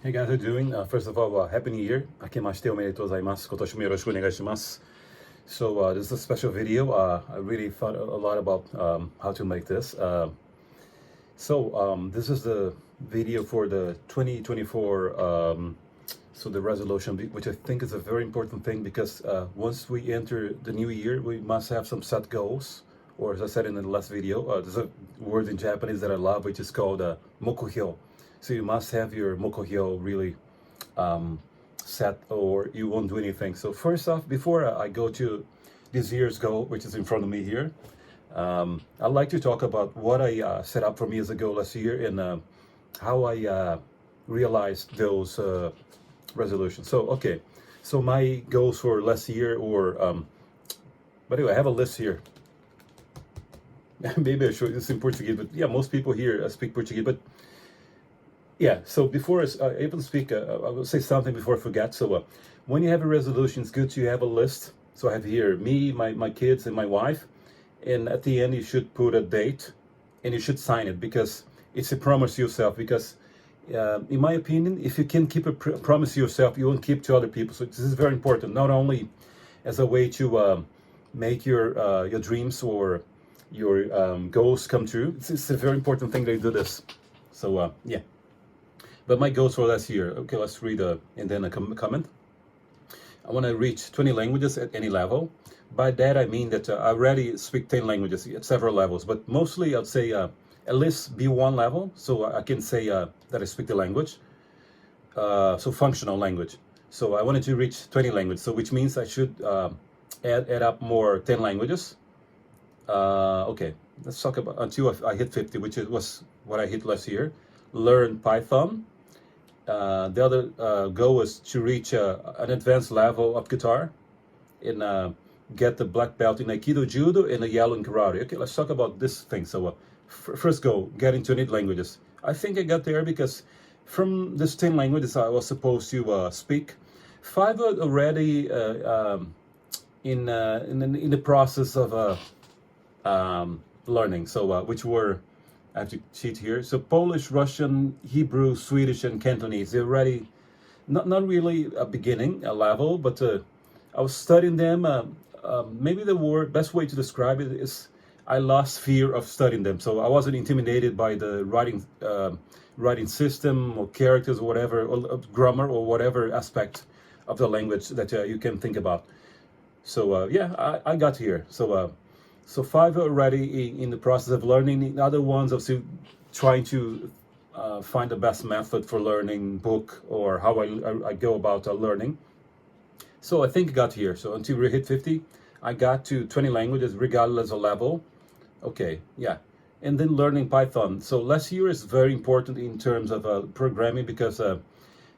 Hey guys, how you doing? First of all, Happy New Year. 明けましておめでとうございます。今年もよろしくお願いします。So this is a special video. I really thought a lot about how to make this. This is the video for the 2024, so the resolution, which I think is a very important thing because once we enter the new year, we must have some set goals. Or as I said in the last video, there's a word in Japanese that I love, which is called mokuhyo. So you must have your mokuhyo really set, or you won't do anything. So first off, before I go to this year's goal, which is in front of me here, I'd like to talk about what I set up for me as a goal last year and how I realized those resolutions. So my goals for last year, or by the way, I have a list here. Maybe I show this in Portuguese, but yeah, most people here speak Portuguese. But yeah, so before I able to speak, I will say something before I forget. So when you have a resolution, it's good to have a list. So I have here me, my kids, and my wife. And at the end, you should put a date, and you should sign it because it's a promise to yourself. Because in my opinion, if you can keep a promise to yourself, you won't keep to other people. So this is very important, not only as a way to make your dreams or your goals come true. It's a very important thing that you do this. So yeah. But my goals for last year, okay, let's read and then a comment. I want to reach 20 languages at any level. By that I mean that I already speak 10 languages at several levels, but mostly I'd say at least B1 level, so I can say that I speak the language. So functional language. So I wanted to reach 20 languages, so which means I should add up more 10 languages. Okay, let's talk about until I hit 50, which was what I hit last year. Learn Python. The other goal is to reach an advanced level of guitar and get the black belt in Aikido, Judo, and a yellow in Karate. Okay, let's talk about this thing. So first goal, get into 8 languages. I think I got there because from these 10 languages I was supposed to speak. 5 are already in the process of learning. So which were, I have to cheat here. So Polish, Russian, Hebrew, Swedish, and Cantonese. They're already not really a beginning, a level, but I was studying them. Maybe the best way to describe it is I lost fear of studying them. So I wasn't intimidated by the writing system or characters or whatever, or grammar or whatever aspect of the language that you can think about. So yeah, I got here. So 5 are already in the process of learning. The other ones are trying to find the best method for learning book or how I go about learning. So I think I got here. So until we hit 50, I got to 20 languages regardless of level. Okay, yeah. And then learning Python. So last year is very important in terms of programming because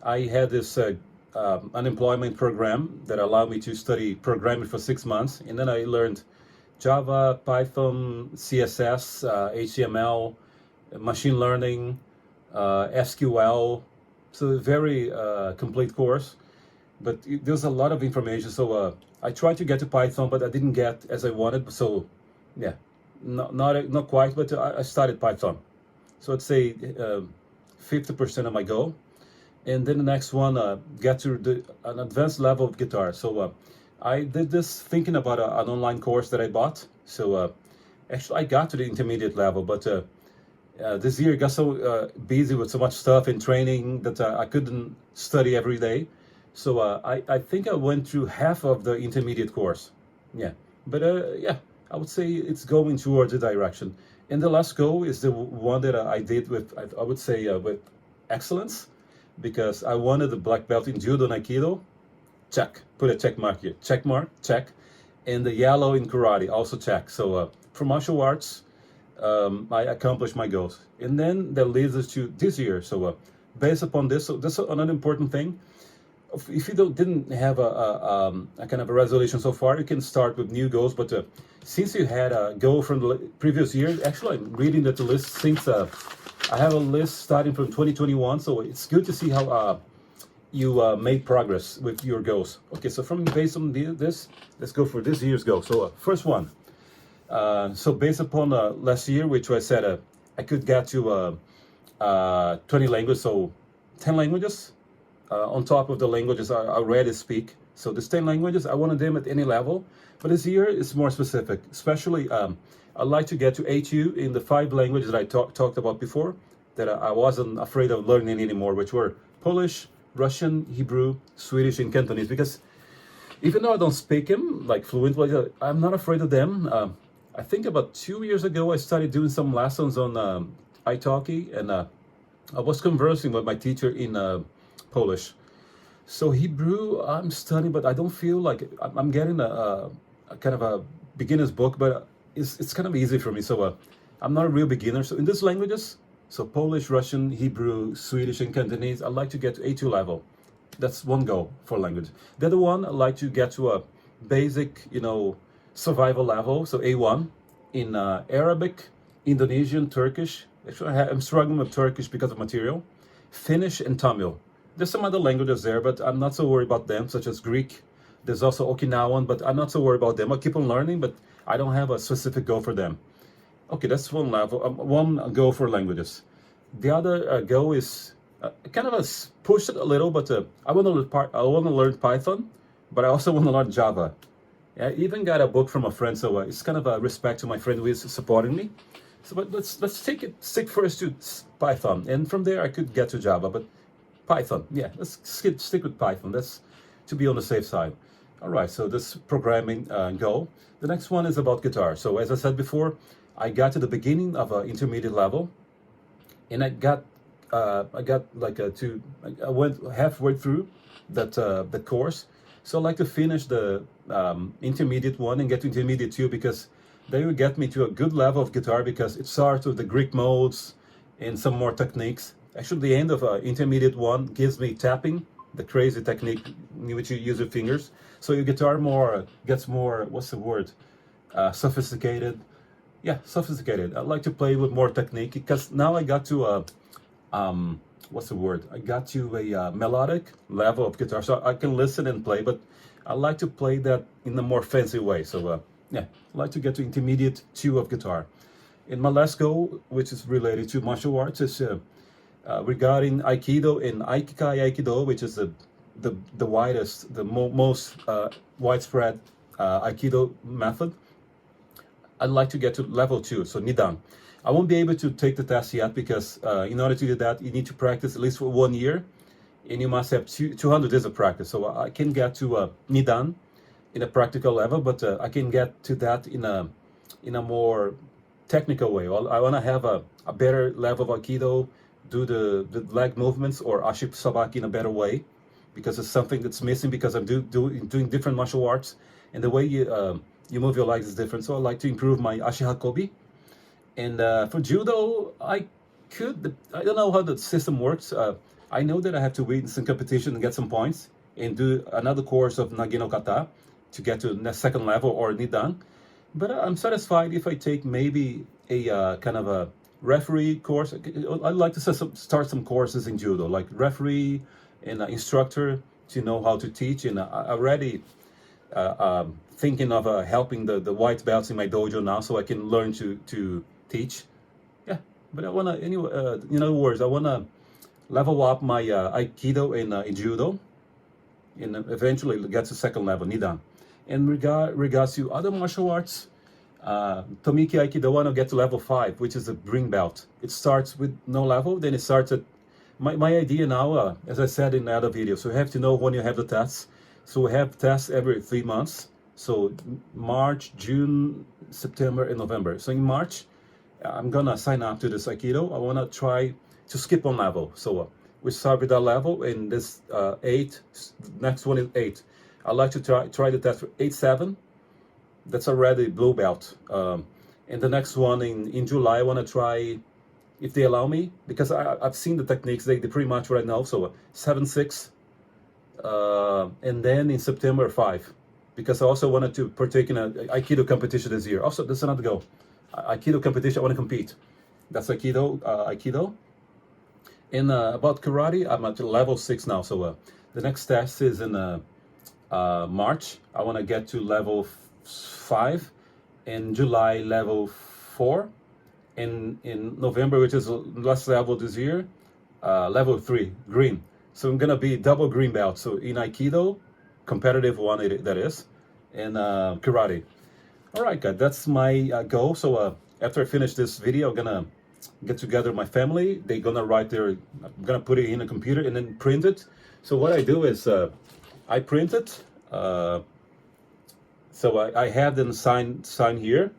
I had this unemployment program that allowed me to study programming for 6 months. And then I learned Java, Python, CSS, HTML, machine learning, SQL. So a very complete course, but there's a lot of information. So I tried to get to Python, but I didn't get as I wanted. So yeah, not quite, but I started Python. So I'd say 50% of my goal. And then the next one, get to an advanced level of guitar. So I did this thinking about an online course that I bought. So actually I got to the intermediate level, but this year I got so busy with so much stuff and training that I couldn't study every day. So I think I went through half of the intermediate course. Yeah, but yeah, I would say it's going towards the direction. And the last goal is the one that I did with, I would say with excellence, because I wanted the black belt in Judo and Aikido. Check, put a check mark here. Check mark, check. And the yellow in Karate, also check. So for martial arts, I accomplished my goals. And then that leads us to this year. So based upon this, so this is another important thing. If you didn't have a kind of a resolution so far, you can start with new goals. But since you had a goal from the previous year, actually I'm reading that the list since I have a list starting from 2021. So it's good to see how you make progress with your goals. Okay, so based on this, let's go for this year's goal. So first one. So based upon last year, which I said I could get to 20 languages, so 10 languages on top of the languages I already speak. So these 10 languages, I want them at any level. But this year is more specific. Especially, I'd like to get to A2 in the 5 languages that I talked about before, that I wasn't afraid of learning anymore, which were Polish, Russian, Hebrew, Swedish, and Cantonese. Because even though I don't speak them like fluently, I'm not afraid of them. I think about 2 years ago, I started doing some lessons on italki, and I was conversing with my teacher in Polish. So Hebrew, I'm studying, but I don't feel like I'm getting a kind of a beginner's book, but it's kind of easy for me. So I'm not a real beginner. So in these languages, so Polish, Russian, Hebrew, Swedish, and Cantonese, I'd like to get to A2 level. That's one goal for language. The other one, I'd like to get to a basic, survival level. So A1 in Arabic, Indonesian, Turkish. Actually, I'm struggling with Turkish because of material. Finnish and Tamil. There's some other languages there, but I'm not so worried about them, such as Greek. There's also Okinawan, but I'm not so worried about them. I keep on learning, but I don't have a specific goal for them. Okay, that's one level, one goal for languages. The other goal is kind of push it a little, but I want to learn Python, but I also want to learn Java. I even got a book from a friend, so it's kind of a respect to my friend who is supporting me. So, but let's stick first to Python, and from there I could get to Java, but Python, yeah, let's stick with Python. That's to be on the safe side. All right, so this programming goal. The next one is about guitar. So as I said before, I got to the beginning of an intermediate level, and I went halfway through that the course. So I like to finish the intermediate one and get to intermediate 2, because they will get me to a good level of guitar, because it starts with the Greek modes and some more techniques. Actually, the end of intermediate 1 gives me tapping, the crazy technique in which you use your fingers. So your guitar gets more, what's the word? Sophisticated. Yeah, sophisticated. I like to play with more technique, because now I got to what's the word? I got to a melodic level of guitar, so I can listen and play, but I like to play that in a more fancy way. So yeah, I like to get to intermediate 2 of guitar. And my last goal, which is related to martial arts, is regarding Aikido and Aikikai Aikido, which is the widest, the most widespread Aikido method. I'd like to get to level 2, so Nidan. I won't be able to take the test yet, because in order to do that, you need to practice at least for 1 year, and you must have 200 days of practice. So I can get to Nidan in a practical level, but I can get to that in a more technical way. I want to have a better level of Aikido, do the leg movements or Aship Sabaki in a better way, because it's something that's missing, because I'm doing different martial arts, and the way you move your legs is different. So I like to improve my Ashihakobi. And for judo, I don't know how the system works. I know that I have to win some competition and get some points, and do another course of Nagino Kata to get to the second level, or Nidan. But I'm satisfied if I take maybe a kind of a referee course. I'd like to start some courses in judo, like referee and instructor, to know how to teach. And I already thinking of helping the white belts in my dojo now, so I can learn to teach. Yeah, but I want to, anyway, in other words, I want to level up my Aikido and judo, and eventually get to second level, Nidan. In regards to other martial arts, Tomiki Aikido, I want to get to level 5, which is a green belt. It starts with no level, then it starts at, my idea now, as I said in the other video, so you have to know when you have the tests. So we have tests every 3 months. So March, June, September, and November. So in March, I'm gonna sign up to this Aikido. I wanna try to skip one level. So we start with that level, and this 8, next one is 8. I'd like to try the test for 8-7. That's already blue belt. And the next one in July, I wanna try, if they allow me, because I've seen the techniques, they pretty much right now. So 7-6, and then in September 5. Because I also wanted to partake in an Aikido competition this year. Also, that's another goal. Aikido competition, I want to compete. That's Aikido. And about karate, I'm at level 6 now. So the next test is in March. I want to get to level 5. In July, level 4. In November, which is the last level this year, level 3, green. So I'm gonna be double green belt. So in Aikido, competitive one that is, and karate. All right, guys, that's my goal. So after I finish this video, I'm gonna get together with my family. They're gonna write their, I'm gonna put it in a computer and then print it. So what I do is I print it. So I have them sign here,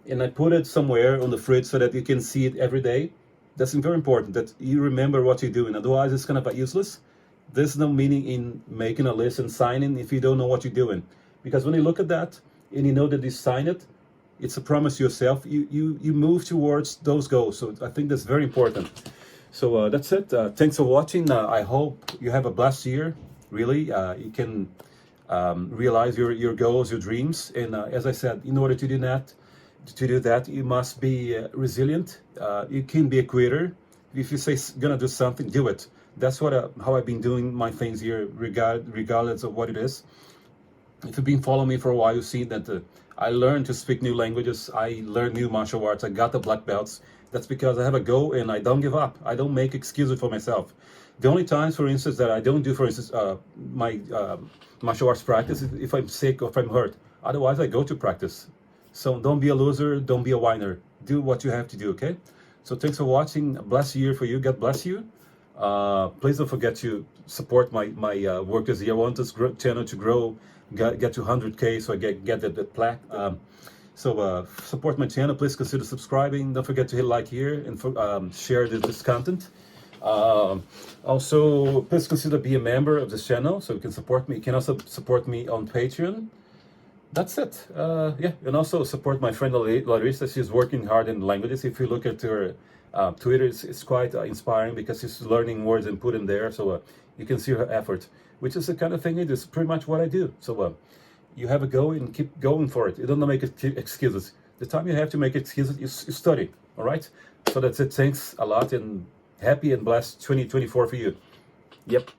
and I put it somewhere on the fridge so that you can see it every day. That's very important that you remember what you're doing. Otherwise, it's kind of useless. There's no meaning in making a list and signing if you don't know what you're doing. Because when you look at that and you know that you sign it, it's a promise to yourself. You move towards those goals. So I think that's very important. So that's it. Thanks for watching. I hope you have a blessed year. Really, you can realize your goals, your dreams. And as I said, in order to do that, you must be resilient. You can be a quitter. If you say gonna do something, do it. That's what how I've been doing my things here, regardless of what it is. If you've been following me for a while, you've seen that I learned to speak new languages. I learned new martial arts. I got the black belts. That's because I have a goal and I don't give up. I don't make excuses for myself. The only times, for instance, that I don't do, for instance, my martial arts practice is if I'm sick or if I'm hurt. Otherwise, I go to practice. So don't be a loser. Don't be a whiner. Do what you have to do, okay? So thanks for watching. A blessed year for you. God bless you. Please don't forget to support my work this year. I want this channel to grow, get to 100K, so I get the plaque. So support my channel. Please consider subscribing. Don't forget to hit like here and share this content. Also, please consider be a member of this channel so you can support me. You can also support me on Patreon. That's it. Yeah, and also support my friend Larissa. She's working hard in languages. If you look at her Twitter, it's quite inspiring because she's learning words and put in there. So you can see her effort, which is the kind of thing it is pretty much what I do. So you have a go and keep going for it. You don't make excuses. The time you have to make excuses, you study. All right. So that's it. Thanks a lot and happy and blessed 2024 for you. Yep.